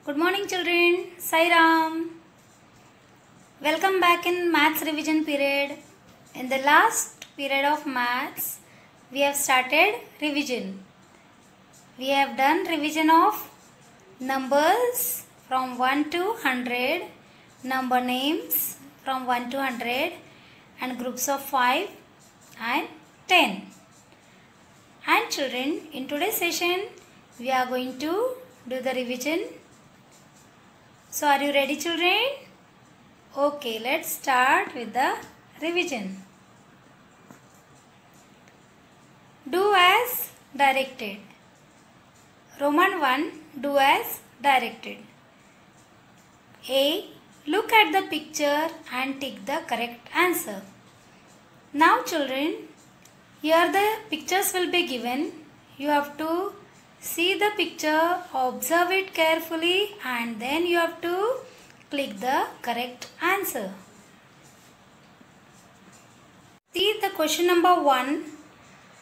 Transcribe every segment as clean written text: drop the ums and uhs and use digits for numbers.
Good morning children. Sai Ram. Welcome back in maths revision period. In the last period of maths, we have started revision. We have done revision of numbers from 1 to 100, number names from 1 to 100 and groups of 5 and 10. And children, in today's session, we are going to do the revision. So are you ready children? Okay, let's start with the revision. Do as directed. Roman 1, do as directed. A. Look at the picture and tick the correct answer. Now children, here the pictures will be given. You have to see the picture, observe it carefully and then you have to click the correct answer. See the question number 1.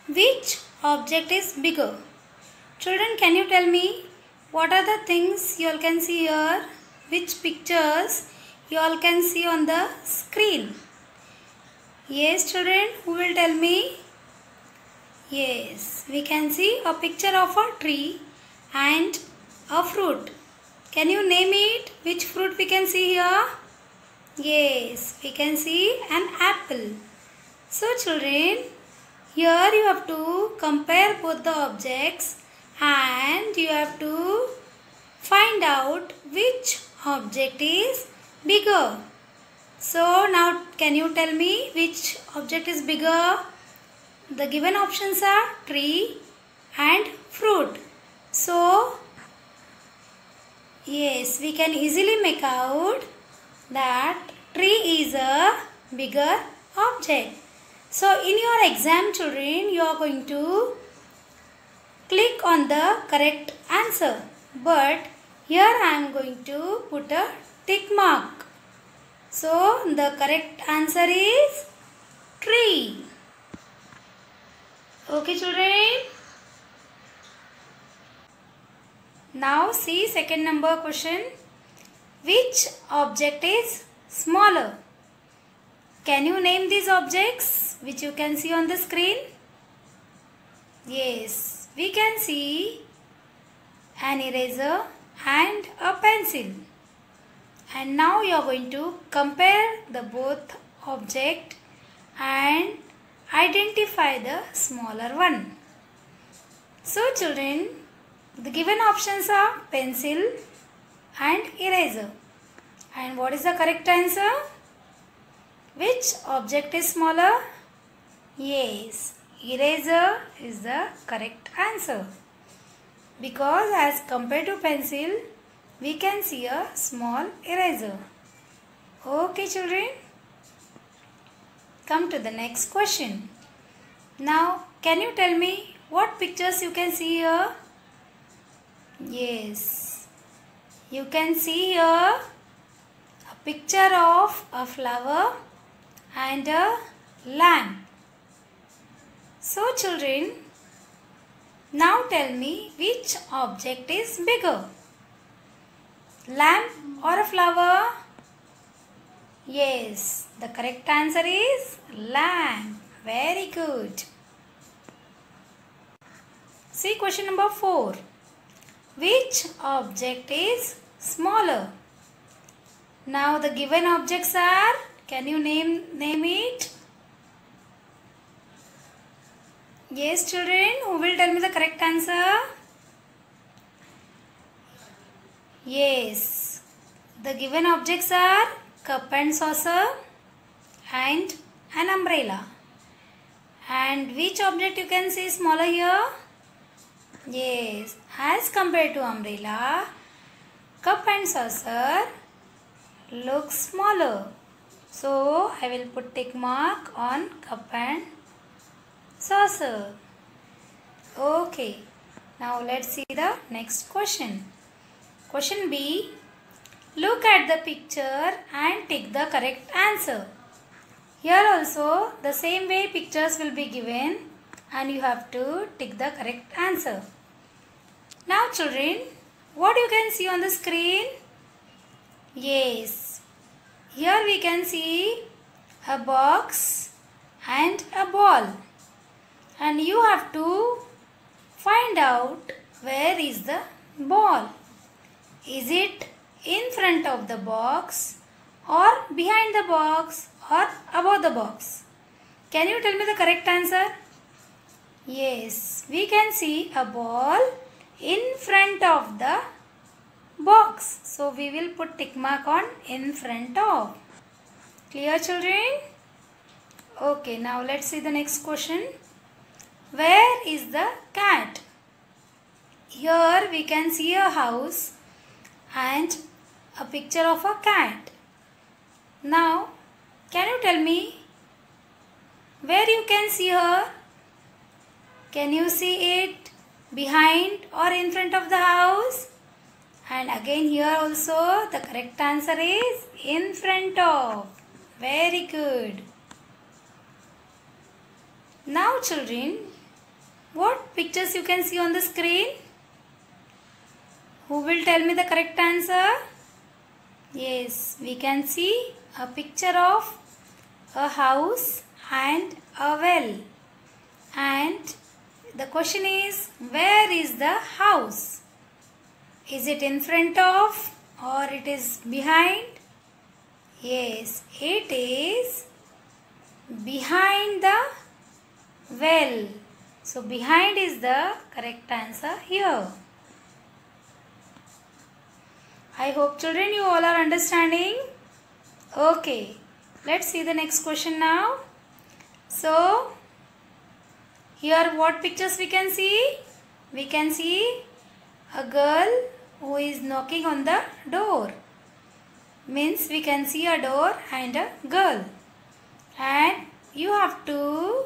Which object is bigger? Children, can you tell me what are the things you all can see here? Which pictures you all can see on the screen? Yes children, who will tell me? Yes, we can see a picture of a tree and a fruit. Can you name it? Which fruit we can see here? Yes, we can see an apple. So children, here you have to compare both the objects and you have to find out which object is bigger. So now can you tell me which object is bigger? The given options are tree and fruit. So, yes, we can easily make out that tree is a bigger object. So, in your exam children, you are going to click on the correct answer. But here I am going to put a tick mark. So, the correct answer is tree. Okay children. Now see second number question. Which object is smaller? Can you name these objects which you can see on the screen? Yes, we can see an eraser and a pencil. And now you are going to compare the both object and identify the smaller one. So children, the given options are pencil and eraser. And what is the correct answer? Which object is smaller? Yes, eraser is the correct answer. Because as compared to pencil, we can see a small eraser. Okay children. Come to the next question. Now, can you tell me what pictures you can see here? Yes, you can see here a picture of a flower and a lamp. So children, now tell me which object is bigger? Lamp or a flower? Yes, the correct answer is lamp. Very good. See question number 4. Which object is smaller? Now the given objects are, can you name it? Yes children, who will tell me the correct answer? Yes, the given objects are cup and saucer and an umbrella. And which object you can see smaller here? Yes, as compared to umbrella, cup and saucer looks smaller. So, I will put tick mark on cup and saucer. Okay, now let's see the next question. Question B. Look at the picture and tick the correct answer. Here also the same way pictures will be given and you have to tick the correct answer. Now children, what you can see on the screen? Yes, here we can see a box and a ball, and you have to find out where is the ball. Is it in front of the box or behind the box or above the box? Can you tell me the correct answer? Yes, we can see a ball in front of the box. So we will put tick mark on in front of. Clear, children? Okay, now let's see the next question. Where is the cat? Here we can see a house and a picture of a cat. Now, can you tell me where you can see her? Can you see it behind or in front of the house? And again here also the correct answer is in front of. Very good. Now children, what pictures you can see on the screen? Who will tell me the correct answer? Yes, we can see a picture of a house and a well. And the question is, where is the house? Is it in front of or it is behind? Yes, it is behind the well. So behind is the correct answer here. I hope children you all are understanding. Okay, let's see the next question now. So here what pictures we can see? We can see a girl who is knocking on the door. Means we can see a door and a girl. And you have to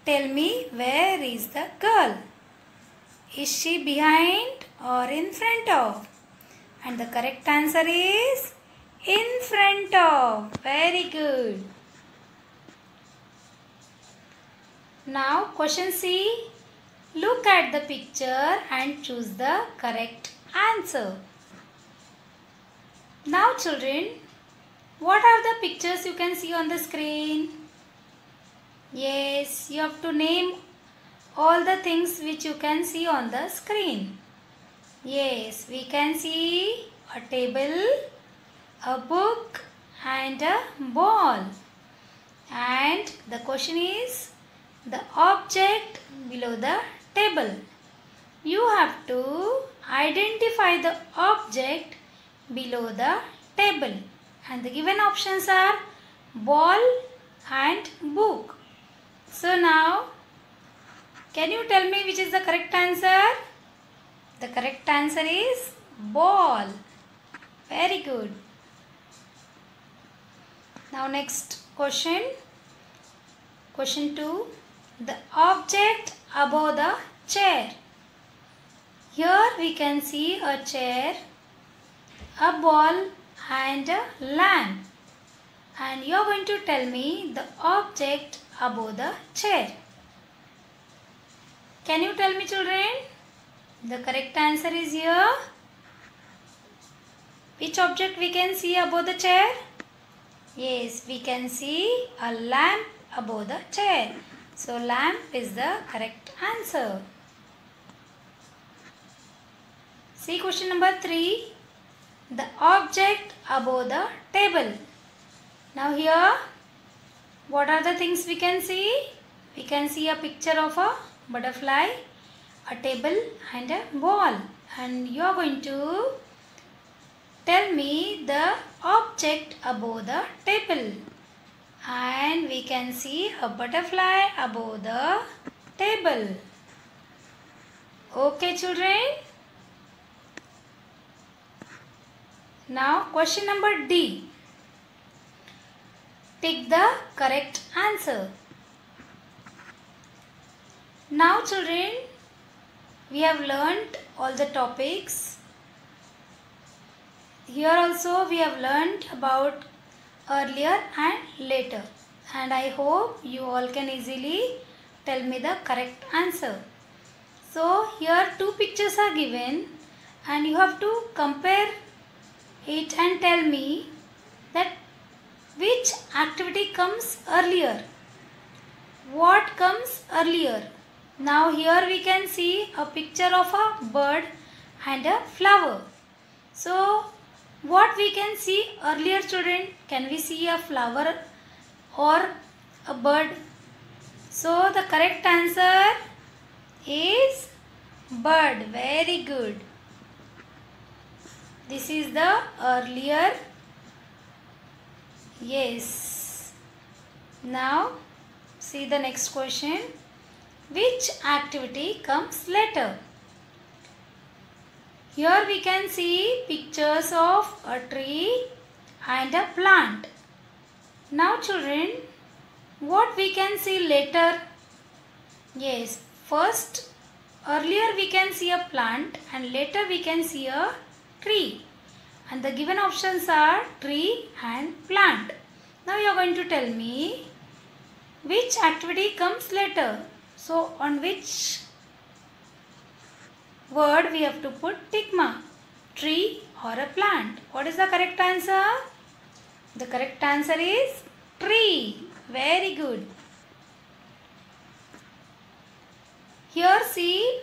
tell me where is the girl. Is she behind or in front of? And the correct answer is in front of. Very good. Now question C. Look at the picture and choose the correct answer. Now children, what are the pictures you can see on the screen? Yes, you have to name all the things which you can see on the screen. Yes, we can see a table, a book and a ball. And the question is the object below the table. You have to identify the object below the table. And the given options are ball and book. So now, can you tell me which is the correct answer? The correct answer is ball. Very good. Now next question. Question 2. The object above the chair. Here we can see a chair, a ball and a lamp. And you are going to tell me the object above the chair. Can you tell me children? The correct answer is here. Which object we can see above the chair? Yes, we can see a lamp above the chair. So lamp is the correct answer. See question number 3. The object above the table. Now here, what are the things we can see? We can see a picture of a butterfly, a table and a ball. And you are going to tell me the object above the table. And we can see a butterfly above the table. Okay children. Now question number D. Pick the correct answer. Now children, we have learnt all the topics. Here also we have learnt about earlier and later. And I hope you all can easily tell me the correct answer. So here two pictures are given and you have to compare it and tell me that which activity comes earlier. What comes earlier? Now here we can see a picture of a bird and a flower. So what we can see earlier, children? Can we see a flower or a bird? So the correct answer is bird. Very good. This is the earlier. Yes. Now see the next question. Which activity comes later? Here we can see pictures of a tree and a plant. Now children, what we can see later? Yes, first earlier we can see a plant and later we can see a tree. And the given options are tree and plant. Now you are going to tell me which activity comes later. So on which word we have to put tick mark? Tree or a plant? What is the correct answer? The correct answer is tree. Very good. Here see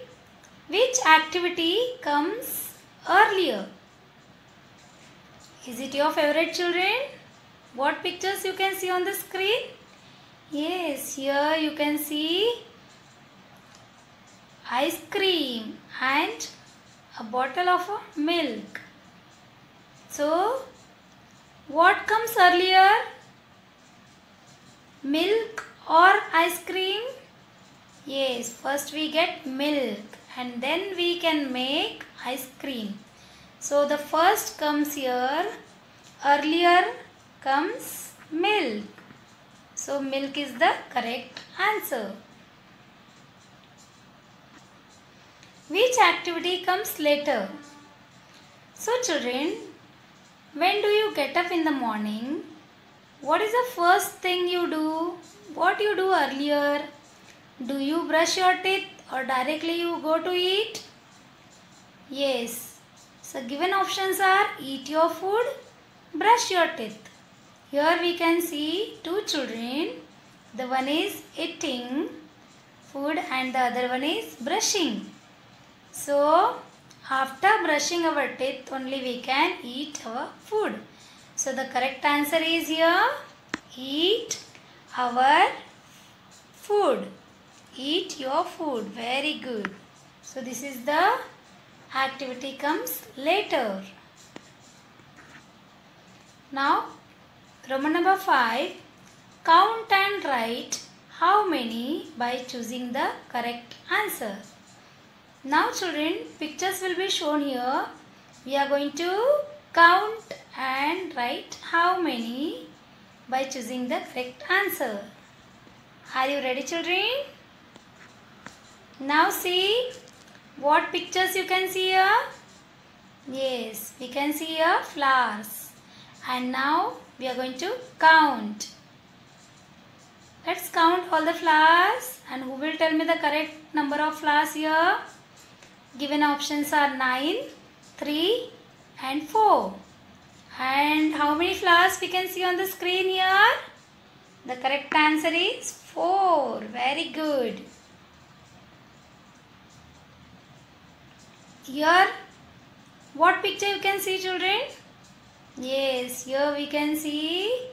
which activity comes earlier. Is it your favorite, children? What pictures you can see on the screen? Yes, here you can see ice cream and a bottle of milk. So, what comes earlier? Milk or ice cream? Yes, first we get milk and then we can make ice cream. So, the first comes here, earlier comes milk. So, milk is the correct answer. Which activity comes later? So children, when do you get up in the morning? What is the first thing you do? What you do earlier? Do you brush your teeth or directly you go to eat? Yes. So given options are eat your food, brush your teeth. Here we can see two children. The one is eating food and the other one is brushing. So, after brushing our teeth only we can eat our food. So, the correct answer is here, eat our food. Eat your food. Very good. So, this is the activity comes later. Now, Roman number 5, count and write how many by choosing the correct answer. Now children, pictures will be shown here. We are going to count and write how many by choosing the correct answer. Are you ready children? Now see what pictures you can see here. Yes, we can see here flowers. And now we are going to count. Let's count all the flowers and who will tell me the correct number of flowers here? Given options are 9, 3 and 4. And how many flowers we can see on the screen here? The correct answer is 4. Very good. Here, what picture you can see children? Yes, here we can see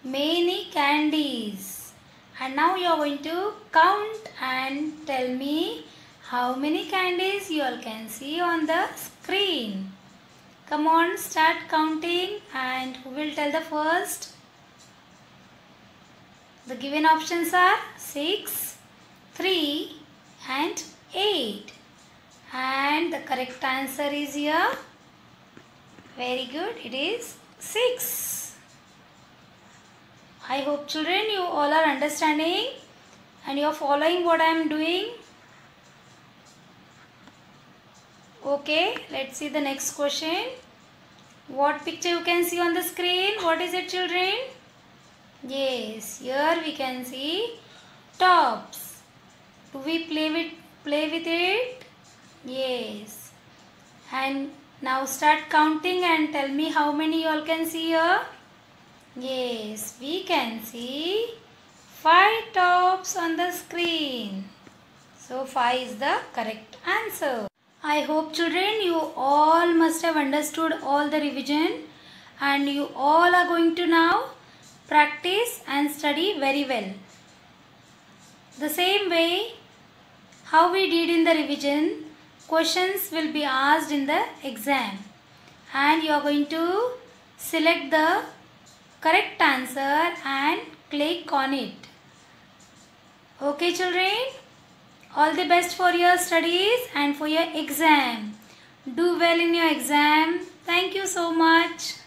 many candies. And now you are going to count and tell me how many candies you all can see on the screen. Come on, start counting and who will tell the first? The given options are 6, 3 and 8. And the correct answer is here. Very good, it is 6. I hope children you all are understanding and you are following what I am doing. Okay, let's see the next question. What picture you can see on the screen? What is it children? Yes, here we can see tops. Do we play with it? Yes. And now start counting and tell me how many you all can see here. Yes, we can see 5 tops on the screen. So 5 is the correct answer. I hope children you all must have understood all the revision and you all are going to now practice and study very well. The same way how we did in the revision, questions will be asked in the exam and you are going to select the correct answer and click on it. Okay children, all the best for your studies and for your exam. Do well in your exam. Thank you so much.